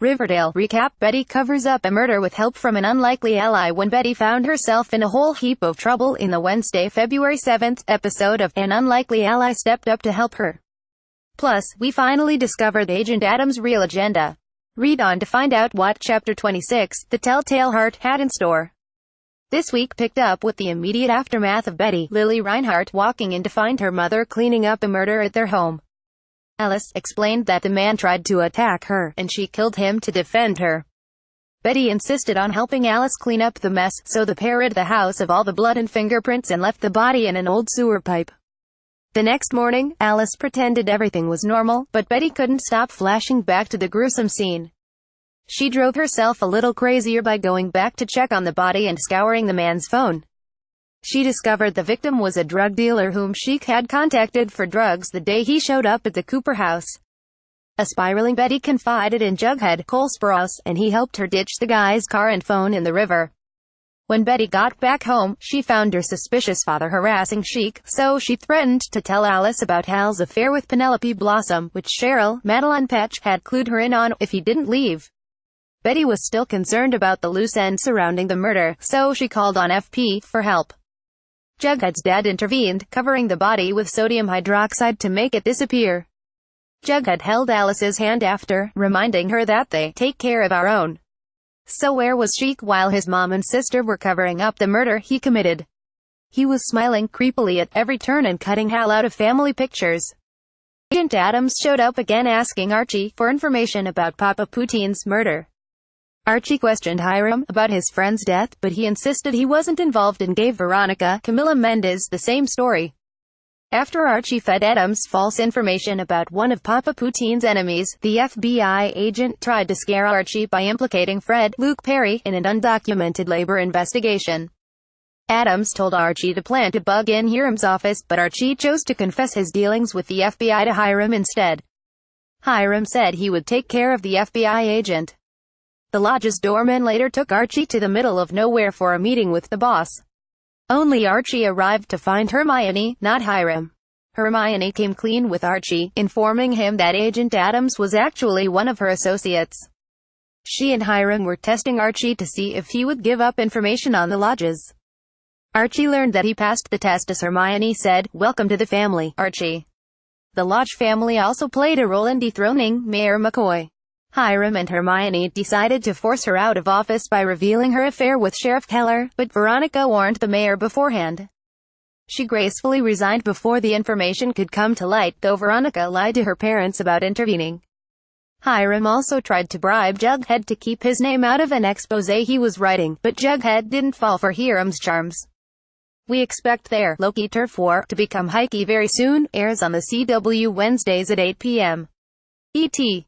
Riverdale Recap. Betty covers up a murder with help from an unlikely ally. When Betty found herself in a whole heap of trouble in the Wednesday, February 7th episode of An Unlikely Ally stepped up to help her. Plus, we finally discovered Agent Adams' real agenda. Read on to find out what Chapter 26, The Telltale Heart, had in store. This week picked up with the immediate aftermath of Betty, Lily Reinhardt, walking in to find her mother cleaning up a murder at their home. Alice explained that the man tried to attack her, and she killed him to defend her. Betty insisted on helping Alice clean up the mess, so the pair rid the house of all the blood and fingerprints and left the body in an old sewer pipe. The next morning, Alice pretended everything was normal, but Betty couldn't stop flashing back to the gruesome scene. She drove herself a little crazier by going back to check on the body and scouring the man's phone. She discovered the victim was a drug dealer whom she had contacted for drugs the day he showed up at the Cooper house. A spiraling Betty confided in Jughead, Cole Sprouse, and he helped her ditch the guy's car and phone in the river. When Betty got back home, she found her suspicious father harassing Chic, so she threatened to tell Alice about Hal's affair with Penelope Blossom, which Cheryl, Madeline Petch, had clued her in on if he didn't leave. Betty was still concerned about the loose ends surrounding the murder, so she called on FP for help. Jughead's dad intervened, covering the body with sodium hydroxide to make it disappear. Jughead held Alice's hand after, reminding her that they take care of our own. So where was Chic while his mom and sister were covering up the murder he committed? He was smiling creepily at every turn and cutting Hal out of family pictures. Agent Adams showed up again asking Archie for information about Papa Poutine's murder. Archie questioned Hiram about his friend's death, but he insisted he wasn't involved and gave Veronica, Camila Mendez, the same story. After Archie fed Adams false information about one of Papa Poutine's enemies, the FBI agent tried to scare Archie by implicating Fred, Luke Perry, in an undocumented labor investigation. Adams told Archie to plant a bug in Hiram's office, but Archie chose to confess his dealings with the FBI to Hiram instead. Hiram said he would take care of the FBI agent. The lodge's doorman later took Archie to the middle of nowhere for a meeting with the boss. Only Archie arrived to find Hermione, not Hiram. Hermione came clean with Archie, informing him that Agent Adams was actually one of her associates. She and Hiram were testing Archie to see if he would give up information on the lodges. Archie learned that he passed the test as Hermione said, "Welcome to the family, Archie." The lodge family also played a role in dethroning Mayor McCoy. Hiram and Hermione decided to force her out of office by revealing her affair with Sheriff Keller, but Veronica warned the mayor beforehand. She gracefully resigned before the information could come to light, though Veronica lied to her parents about intervening. Hiram also tried to bribe Jughead to keep his name out of an exposé he was writing, but Jughead didn't fall for Hiram's charms. We expect their Loki Turf War to become hikey very soon. Airs on the CW Wednesdays at 8 p.m. ET.